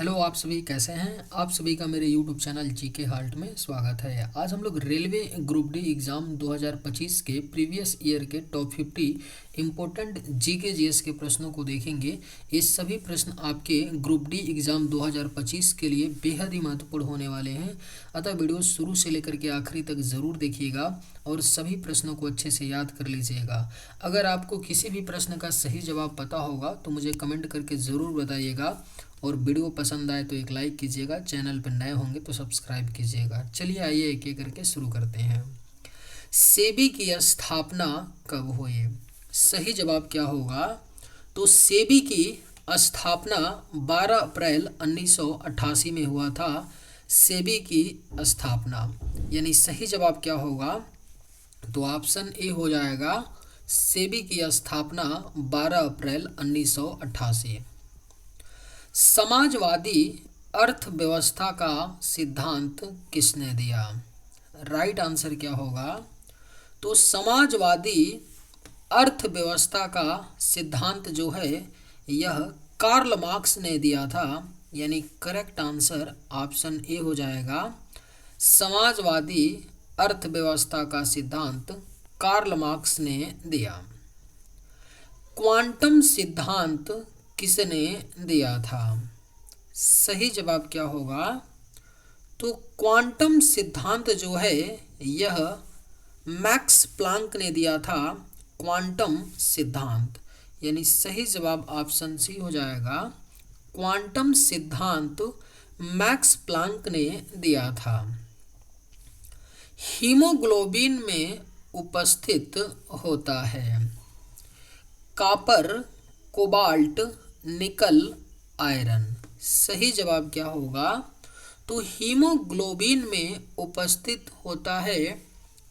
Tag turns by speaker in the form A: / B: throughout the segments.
A: Hello, आप सभी कैसे हैं। आप सभी का मेरे यूट्यूब चैनल जीके हाल्ट में स्वागत है। आज हम लोग रेलवे ग्रुप डी एग्ज़ाम 2025 के प्रीवियस ईयर के टॉप 50 इम्पोर्टेंट जीके जीएस के प्रश्नों को देखेंगे। ये सभी प्रश्न आपके ग्रुप डी एग्ज़ाम 2025 के लिए बेहद ही महत्वपूर्ण होने वाले हैं। अतः वीडियो शुरू से लेकर के आखिरी तक ज़रूर देखिएगा और सभी प्रश्नों को अच्छे से याद कर लीजिएगा। अगर आपको किसी भी प्रश्न का सही जवाब पता होगा तो मुझे कमेंट करके ज़रूर बताइएगा और वीडियो पसंद आए तो एक लाइक कीजिएगा। चैनल पर नए होंगे तो सब्सक्राइब कीजिएगा। चलिए आइए एक एक करके शुरू करते हैं। सेबी की स्थापना कब हुई? सही जवाब क्या होगा? तो सेबी की स्थापना 12 अप्रैल 1988 में हुआ था। सेबी की स्थापना यानी सही जवाब क्या होगा? तो ऑप्शन ए हो जाएगा। सेबी की स्थापना 12 अप्रैल 1988। समाजवादी अर्थव्यवस्था का सिद्धांत किसने दिया? राइट आंसर क्या होगा? तो समाजवादी अर्थव्यवस्था का सिद्धांत जो है यह कार्ल मार्क्स ने दिया था। यानी करेक्ट आंसर ऑप्शन ए हो जाएगा। समाजवादी अर्थव्यवस्था का सिद्धांत कार्ल मार्क्स ने दिया। क्वांटम सिद्धांत किसने दिया था? सही जवाब क्या होगा? तो क्वांटम सिद्धांत जो है यह मैक्स प्लांक ने दिया था। क्वांटम सिद्धांत यानी सही जवाब ऑप्शन सी हो जाएगा। क्वांटम सिद्धांत मैक्स प्लांक ने दिया था। हीमोग्लोबिन में उपस्थित होता है कॉपर, कोबाल्ट, निकल, आयरन। सही जवाब क्या होगा? तो हीमोग्लोबिन में उपस्थित होता है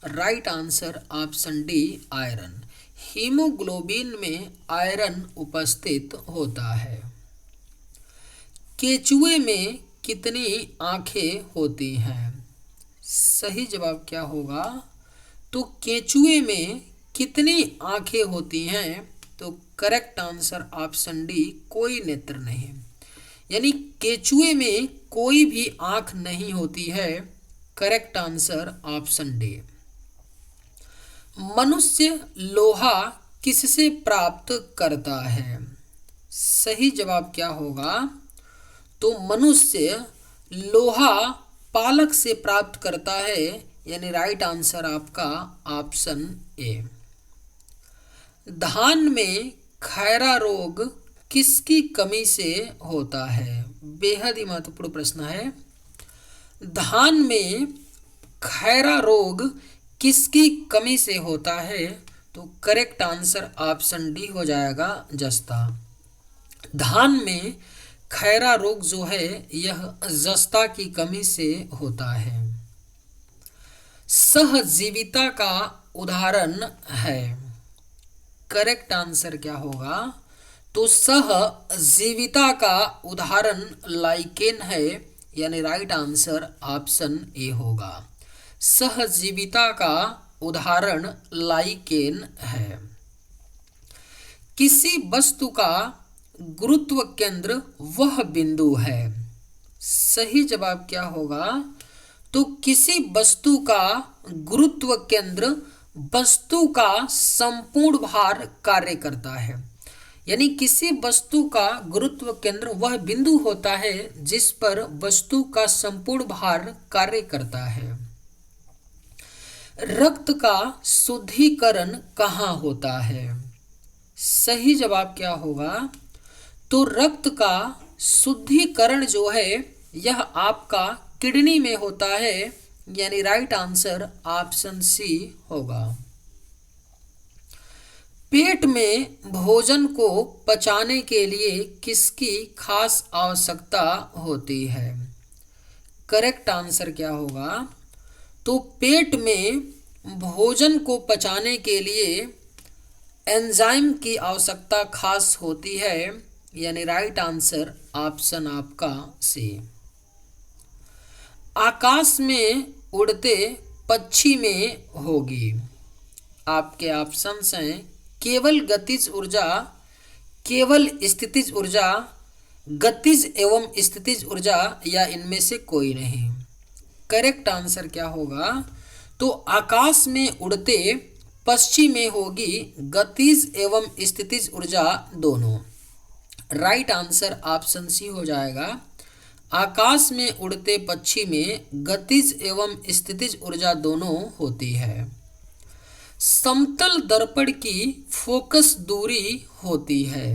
A: right answer option D iron. Haemoglobin में आयरन उपस्थित होता है। केचुए में कितनी आंखें होती हैं? सही जवाब क्या होगा? तो केचुए में कितनी आंखें होती हैं? तो करेक्ट आंसर ऑप्शन डी कोई नेत्र नहीं। यानी केचुए में कोई भी आंख नहीं होती है। Correct answer option D. मनुष्य लोहा किससे प्राप्त करता है? सही जवाब क्या होगा? तो मनुष्य लोहा पालक से प्राप्त करता है। यानी राइट आंसर आपका ऑप्शन ए। धान में खैरा रोग किसकी कमी से होता है? बेहद ही महत्वपूर्ण प्रश्न है। धान में खैरा रोग किसकी कमी से होता है? तो करेक्ट आंसर ऑप्शन डी हो जाएगा जस्ता। धान में खैरा रोग जो है यह जस्ता की कमी से होता है। सहजीविता का उदाहरण है। करेक्ट आंसर क्या होगा? तो सहजीविता का उदाहरण लाइकेन है। यानी राइट आंसर ऑप्शन ए होगा। सहजीविता का उदाहरण लाइकेन है। किसी वस्तु का गुरुत्व केंद्र वह बिंदु है। सही जवाब क्या होगा? तो किसी वस्तु का गुरुत्व केंद्र वस्तु का संपूर्ण भार कार्य करता है। यानी किसी वस्तु का गुरुत्व केंद्र वह बिंदु होता है जिस पर वस्तु का संपूर्ण भार कार्य करता है। रक्त का शुद्धिकरण कहाँ होता है? सही जवाब क्या होगा? तो रक्त का शुद्धिकरण जो है यह आपका किडनी में होता है। यानी राइट आंसर ऑप्शन सी होगा। पेट में भोजन को पचाने के लिए किसकी खास आवश्यकता होती है? करेक्ट आंसर क्या होगा? तो पेट में भोजन को पचाने के लिए एंजाइम की आवश्यकता खास होती है। यानी राइट आंसर ऑप्शन आपका सी। आकाश में उड़ते पक्षी में होगी। आपके ऑप्शंस हैं केवल गतिज ऊर्जा, केवल स्थितिज ऊर्जा, गतिज एवं स्थितिज ऊर्जा या इनमें से कोई नहीं। करेक्ट आंसर क्या होगा? तो आकाश में उड़ते पक्षी में होगी गतिज एवं स्थितिज ऊर्जा दोनों। राइट आंसर ऑप्शन सी हो जाएगा। आकाश में उड़ते पक्षी में गतिज एवं स्थितिज ऊर्जा दोनों होती है। समतल दर्पण की फोकस दूरी होती है।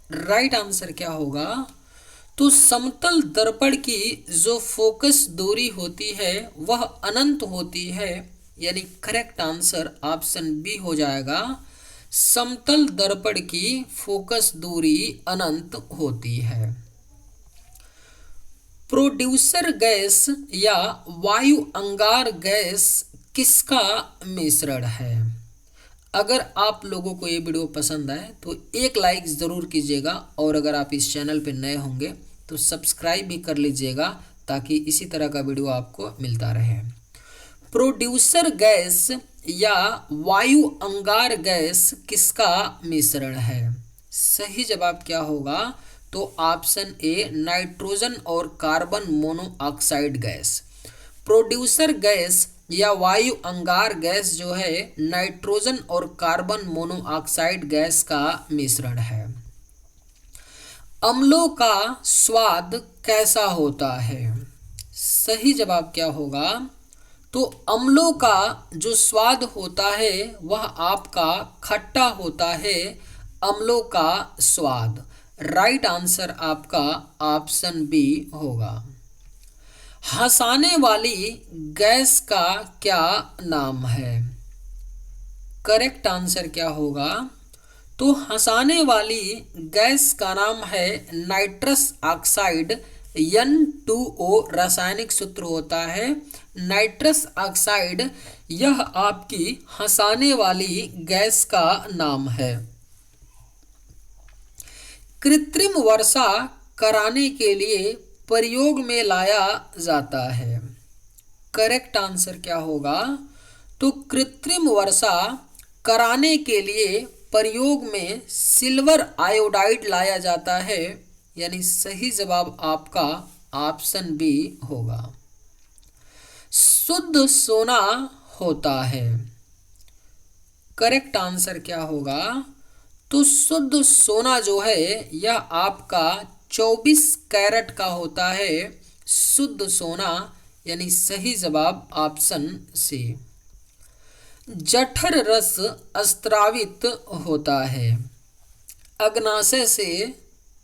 A: राइट आंसर क्या होगा? तो समतल दर्पण की जो फोकस दूरी होती है वह अनंत होती है, यानी करेक्ट आंसर ऑप्शन बी हो जाएगा। समतल दर्पण की फोकस दूरी अनंत होती है। प्रोड्यूसर गैस या वायु अंगार गैस किसका मिश्रण है? अगर आप लोगों को ये वीडियो पसंद आए तो एक लाइक ज़रूर कीजिएगा, और अगर आप इस चैनल पर नए होंगे तो सब्सक्राइब भी कर लीजिएगा ताकि इसी तरह का वीडियो आपको मिलता रहे। प्रोड्यूसर गैस या वायु अंगार गैस किसका मिश्रण है? सही जवाब क्या होगा? तो ऑप्शन ए नाइट्रोजन और carbon monoxide gas. Producer gas या वायु अंगार गैस जो है नाइट्रोजन और कार्बन मोनोऑक्साइड गैस का मिश्रण है। अम्लों का स्वाद कैसा होता है? सही जवाब क्या होगा? तो अम्लों का जो स्वाद होता है वह आपका खट्टा होता है, अम्लों का स्वाद। राइट आंसर आपका ऑप्शन बी होगा। हंसाने वाली गैस का क्या नाम है? करेक्ट आंसर क्या होगा? तो हंसाने वाली गैस का नाम है नाइट्रस ऑक्साइड। N2O रासायनिक सूत्र होता है नाइट्रस ऑक्साइड, यह आपकी हंसाने वाली गैस का नाम है। कृत्रिम वर्षा कराने के लिए प्रयोग में लाया जाता है। करेक्ट आंसर क्या होगा? तो कृत्रिम वर्षा कराने के लिए प्रयोग में सिल्वर आयोडाइड लाया जाता है, यानी सही जवाब आपका ऑप्शन बी होगा। शुद्ध सोना होता है। करेक्ट आंसर क्या होगा? तो शुद्ध सोना जो है यह आपका 24 कैरेट का होता है, शुद्ध सोना, यानी सही जवाब ऑप्शन सी। जठर रस स्रावित होता है। अग्नाशय से,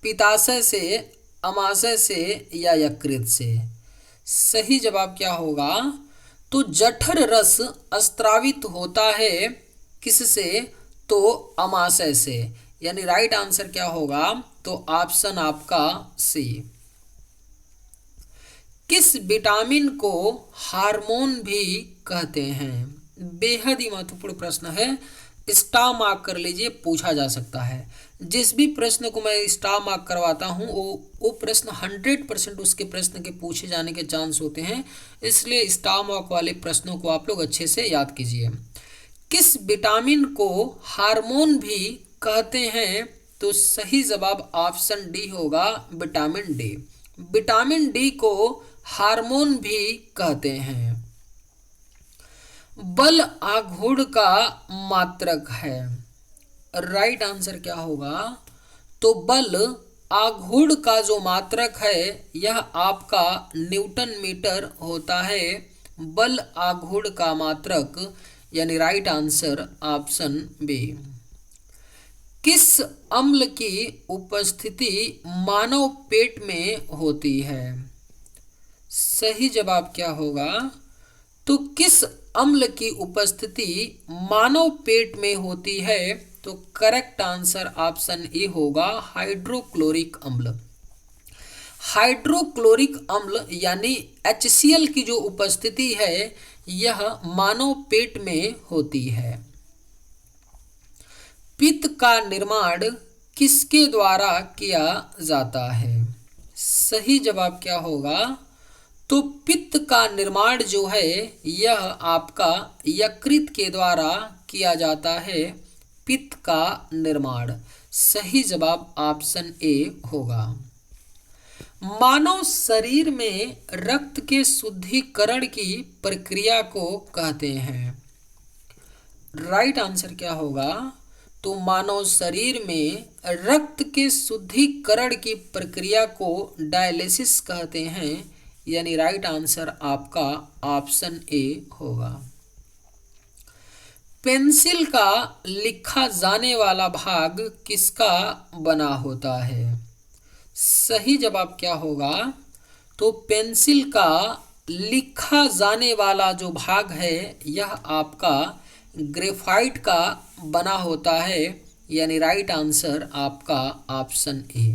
A: पित्ताशय से, अमाशय से या यकृत से? सही जवाब क्या होगा? तो जठर रस स्रावित होता है किससे? तो अमाशय से, यानी राइट आंसर क्या होगा? तो ऑप्शन आपका सी। किस विटामिन को हार्मोन भी कहते हैं? बेहद ही महत्वपूर्ण प्रश्न है, स्टार मार्क कर लीजिए, पूछा जा सकता है। जिस भी प्रश्न को मैं स्टार मार्क करवाता हूँ वो प्रश्न 100% उसके प्रश्न के पूछे जाने के चांस होते हैं, इसलिए स्टार मार्क वाले प्रश्नों को आप लोग अच्छे से याद कीजिए। किस विटामिन को हार्मोन भी कहते हैं? तो सही जवाब ऑप्शन डी होगा, विटामिन डी। विटामिन डी को हार्मोन भी कहते हैं। बल आघूर्ण का मात्रक है। राइट आंसर क्या होगा? तो बल आघूर्ण का जो मात्रक है यह आपका न्यूटन मीटर होता है। बल आघूर्ण का मात्रक, यानी राइट आंसर ऑप्शन बी। किस अम्ल की उपस्थिति मानव पेट में होती है? सही जवाब क्या होगा? तो किस अम्ल की उपस्थिति मानव पेट में होती है? तो करेक्ट आंसर ऑप्शन ए होगा, हाइड्रोक्लोरिक अम्ल। हाइड्रोक्लोरिक अम्ल यानी HCl की जो उपस्थिति है यह मानव पेट में होती है। पित्त का निर्माण किसके द्वारा किया जाता है? सही जवाब क्या होगा? तो पित्त का निर्माण जो है यह आपका यकृत के द्वारा किया जाता है। पित्त का निर्माण, सही जवाब ऑप्शन ए होगा। मानव शरीर में रक्त के शुद्धिकरण की प्रक्रिया को कहते हैं। राइट आंसर क्या होगा? तो मानव शरीर में रक्त के शुद्धिकरण की प्रक्रिया को डायलिसिस कहते हैं, यानी राइट आंसर आपका ऑप्शन ए होगा। पेंसिल का लिखा जाने वाला भाग किसका बना होता है? सही जवाब क्या होगा? तो पेंसिल का लिखा जाने वाला जो भाग है यह आपका ग्रेफाइट का बना होता है, यानी राइट आंसर आपका ऑप्शन ए।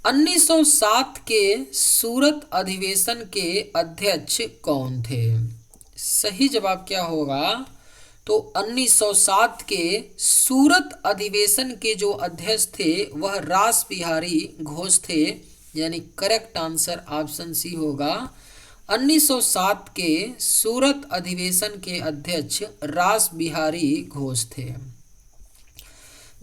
A: 1907 के सूरत अधिवेशन के अध्यक्ष कौन थे? सही जवाब क्या होगा? तो 1907 के सूरत अधिवेशन के जो अध्यक्ष थे वह रास बिहारी घोष थे, यानी करेक्ट आंसर ऑप्शन सी होगा। 1907 के सूरत अधिवेशन के अध्यक्ष रास बिहारी घोष थे।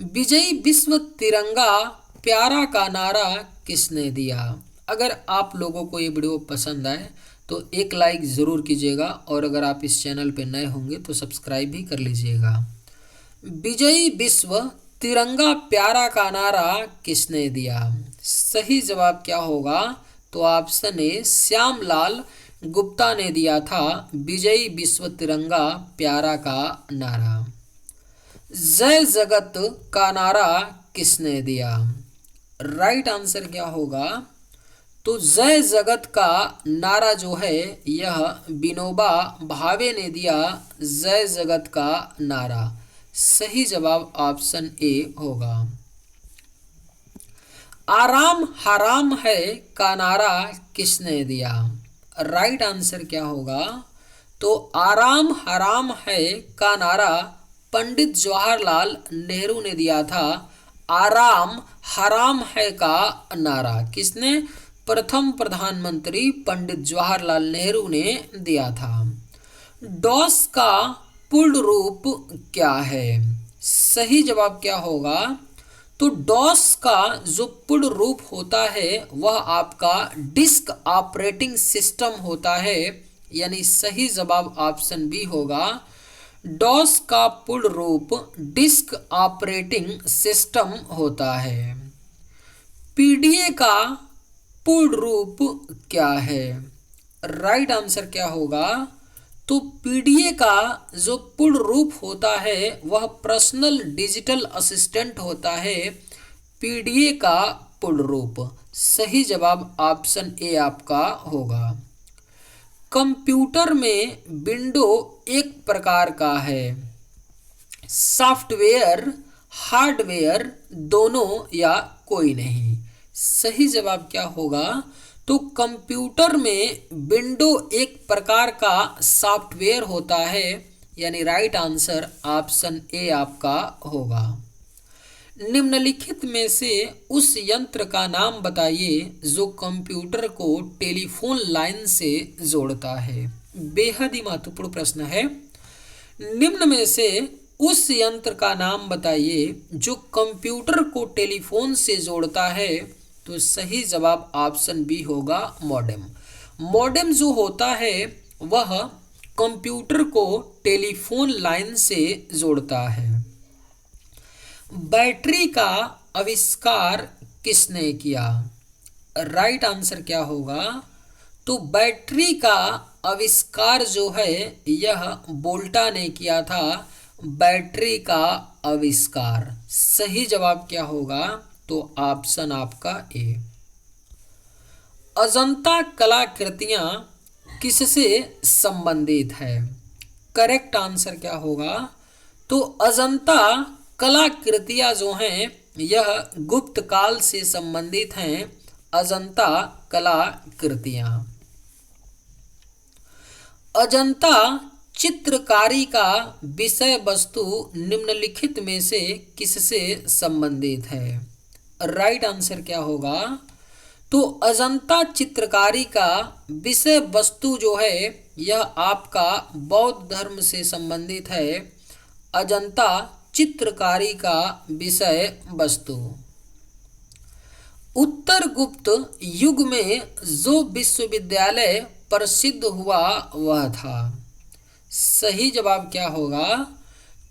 A: विजयी विश्व तिरंगा प्यारा का नारा किसने दिया? अगर आप लोगों को ये वीडियो पसंद आए तो एक लाइक ज़रूर कीजिएगा, और अगर आप इस चैनल पर नए होंगे तो सब्सक्राइब भी कर लीजिएगा। विजयी विश्व तिरंगा प्यारा का नारा किसने दिया? सही जवाब क्या होगा? तो ऑप्शन ए श्यामलाल गुप्ता ने दिया था विजयी विश्व तिरंगा प्यारा का नारा। जय जगत का नारा किसने दिया? राइट आंसर क्या होगा? तो जय जगत का नारा जो है यह विनोबा भावे ने दिया, जय जगत का नारा। सही जवाब ऑप्शन ए होगा। आराम हराम है का नारा किसने दिया? राइट आंसर क्या होगा? तो आराम हराम है का नारा पंडित जवाहरलाल नेहरू ने दिया था। आराम हराम है का नारा किसने? प्रथम प्रधानमंत्री पंडित जवाहरलाल नेहरू ने दिया था। डॉस का पूर्ण रूप क्या है? सही जवाब क्या होगा? तो डॉस का जो पूर्ण रूप होता है वह आपका डिस्क ऑपरेटिंग सिस्टम होता है, यानी सही जवाब ऑप्शन बी होगा। डॉस का पूर्ण रूप डिस्क ऑपरेटिंग सिस्टम होता है। पीडीए का पूर्ण रूप क्या है? राइट आंसर क्या होगा? तो पीडीए का जो पूर्ण रूप होता है वह पर्सनल डिजिटल असिस्टेंट होता है, पीडीए का पूर्ण रूप। सही जवाब ऑप्शन ए आपका होगा। कंप्यूटर में विंडो एक प्रकार का है, सॉफ्टवेयर हार्डवेयर दोनों या कोई नहीं? सही जवाब क्या होगा? तो कंप्यूटर में विंडो एक प्रकार का सॉफ्टवेयर होता है, यानी राइट आंसर ऑप्शन ए आपका होगा। निम्नलिखित में से उस यंत्र का नाम बताइए जो कंप्यूटर को टेलीफोन लाइन से जोड़ता है। बेहद ही महत्वपूर्ण प्रश्न है। निम्न में से उस यंत्र का नाम बताइए जो कंप्यूटर को टेलीफोन से जोड़ता है। तो सही जवाब ऑप्शन बी होगा मॉडेम। मॉडेम जो होता है वह कंप्यूटर को टेलीफोन लाइन से जोड़ता है। बैटरी का आविष्कार किसने किया? राइट आंसर क्या होगा? तो बैटरी का आविष्कार जो है यह वोल्टा ने किया था, बैटरी का आविष्कार। सही जवाब क्या होगा? तो ऑप्शन आपका ए। अजंता कलाकृतियां किससे संबंधित है? करेक्ट आंसर क्या होगा? तो अजंता कलाकृतियां जो हैं यह गुप्त काल से संबंधित हैं, अजंता कलाकृतियां। अजंता चित्रकारी का विषय वस्तु निम्नलिखित में से किससे संबंधित है? राइट आंसर क्या होगा? तो अजंता चित्रकारी का विषय वस्तु जो है यह आपका बौद्ध धर्म से संबंधित है। अजंता चित्रकारी का विषय वस्तु। उत्तर गुप्त युग में जो विश्वविद्यालय प्रसिद्ध हुआ वह था। सही जवाब क्या होगा?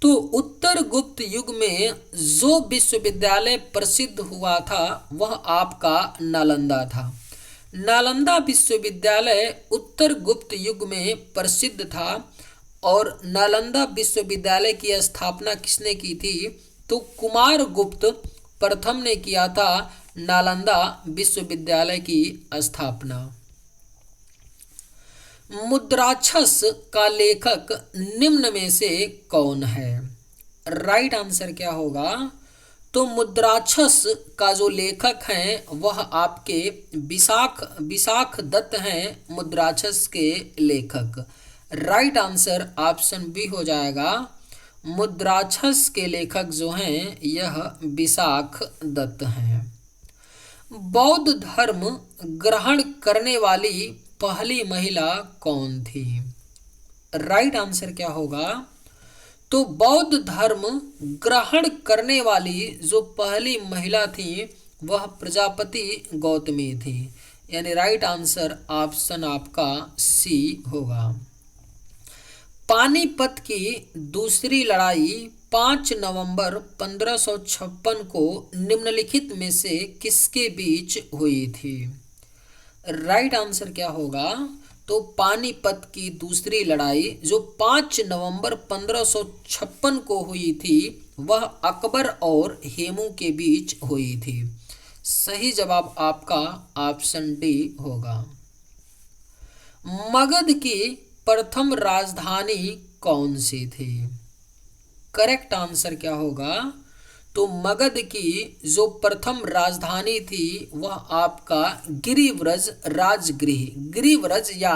A: तो उत्तर गुप्त युग में जो विश्वविद्यालय प्रसिद्ध हुआ था वह आपका नालंदा था। नालंदा विश्वविद्यालय उत्तर गुप्त युग में प्रसिद्ध था। और नालंदा विश्वविद्यालय की स्थापना किसने की थी? तो कुमार गुप्त प्रथम ने किया था नालंदा विश्वविद्यालय की स्थापना। मुद्राक्षस का लेखक निम्न में से कौन है? राइट आंसर क्या होगा? तो मुद्राक्षस का जो लेखक हैं वह आपके विशाख दत्त हैं, मुद्राक्षस के लेखक। राइट आंसर ऑप्शन बी हो जाएगा। मुद्राक्षस के लेखक जो हैं यह विशाख दत्त हैं। बौद्ध धर्म ग्रहण करने वाली पहली महिला कौन थी? राइट आंसर क्या होगा? तो बौद्ध धर्म ग्रहण करने वाली जो पहली महिला थी वह प्रजापति गौतमी थी। यानी राइट आंसर ऑप्शन आपका सी होगा। पानीपत की दूसरी लड़ाई 5 नवंबर 1556 को निम्नलिखित में से किसके बीच हुई थी? राइट आंसर क्या होगा? तो पानीपत की दूसरी लड़ाई जो 5 नवंबर 1556 को हुई थी वह अकबर और हेमू के बीच हुई थी। सही जवाब आपका ऑप्शन डी होगा। मगध की प्रथम राजधानी कौन सी थी? करेक्ट आंसर क्या होगा? तो मगध की जो प्रथम राजधानी थी वह आपका गिरिव्रज गिरिव्रज या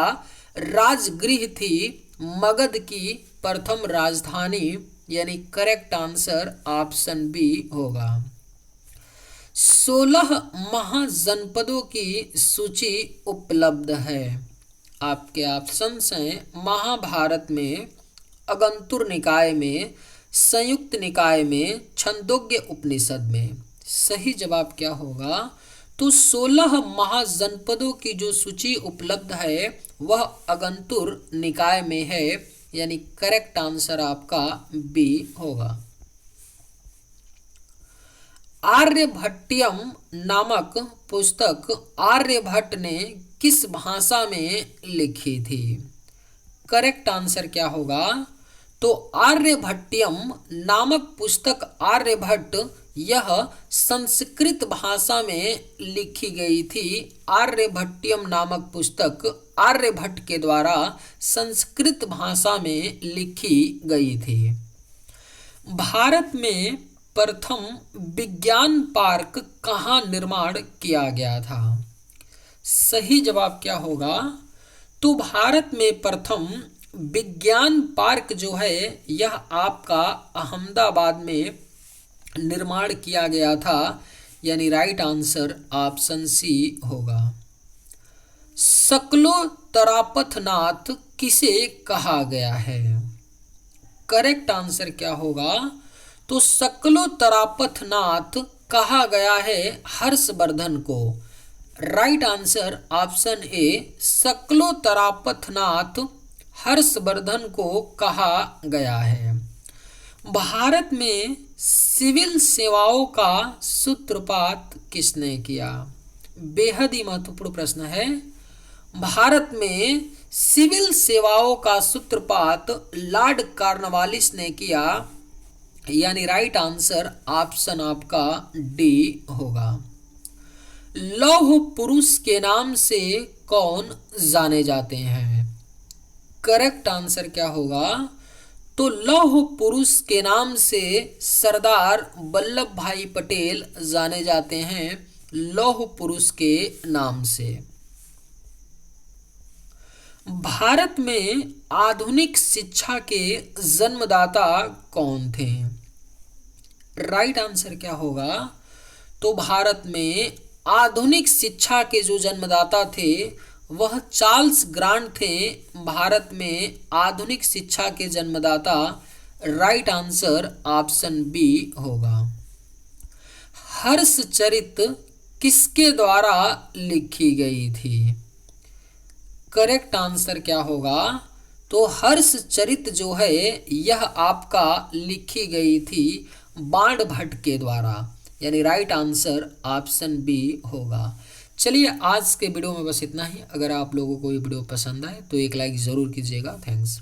A: राजगृह थी मगध की प्रथम राजधानी। यानी करेक्ट आंसर ऑप्शन बी होगा। 16 महाजनपदों की सूची उपलब्ध है। आपके ऑप्शंस हैं महाभारत में, अगंतुर निकाय में, संयुक्त निकाय में, छंदोग्य उपनिषद में। सही जवाब क्या होगा? तो 16 महाजनपदों की जो सूची उपलब्ध है वह अगंतुर निकाय में है। यानी करेक्ट आंसर आपका बी होगा। आर्यभट्टियम नामक पुस्तक आर्यभट्ट ने किस भाषा में लिखी थी? करेक्ट आंसर क्या होगा? तो आर्यभट्टियम नामक पुस्तक आर्यभट्ट यह संस्कृत भाषा में लिखी गई थी। आर्यभट्टियम नामक पुस्तक आर्यभट्ट के द्वारा संस्कृत भाषा में लिखी गई थी। भारत में प्रथम विज्ञान पार्क कहाँ निर्माण किया गया था? सही जवाब क्या होगा? तो भारत में प्रथम विज्ञान पार्क जो है यह आपका अहमदाबाद में निर्माण किया गया था। यानी राइट आंसर ऑप्शन सी होगा। सकलो तरापथनाथ किसे कहा गया है? करेक्ट आंसर क्या होगा? तो सकलो तरापथनाथ कहा गया है हर्षवर्धन को। राइट आंसर ऑप्शन ए सकलो तरापथनाथ हर्षवर्धन को कहा गया है। भारत में सिविल सेवाओं का सूत्रपात किसने किया? बेहद ही महत्वपूर्ण प्रश्न है। भारत में सिविल सेवाओं का सूत्रपात लॉर्ड कॉर्नवालिस ने किया। यानी राइट आंसर ऑप्शन आपका डी होगा। लौह पुरुष के नाम से कौन जाने जाते हैं? करेक्ट आंसर क्या होगा? तो लौह पुरुष के नाम से सरदार वल्लभ भाई पटेल जाने जाते हैं, लौह पुरुष के नाम से। भारत में आधुनिक शिक्षा के जन्मदाता कौन थे? राइट आंसर क्या होगा? तो भारत में आधुनिक शिक्षा के जो जन्मदाता थे वह चार्ल्स ग्रांट थे। भारत में आधुनिक शिक्षा के जन्मदाता। राइट आंसर ऑप्शन बी होगा। हर्षचरित किसके द्वारा लिखी गई थी? करेक्ट आंसर क्या होगा? तो हर्षचरित जो है यह आपका लिखी गई थी बाण भट्ट के द्वारा, यानी राइट आंसर ऑप्शन बी होगा। चलिए आज के वीडियो में बस इतना ही। अगर आप लोगों को ये वीडियो पसंद आए तो एक लाइक ज़रूर कीजिएगा। थैंक्स।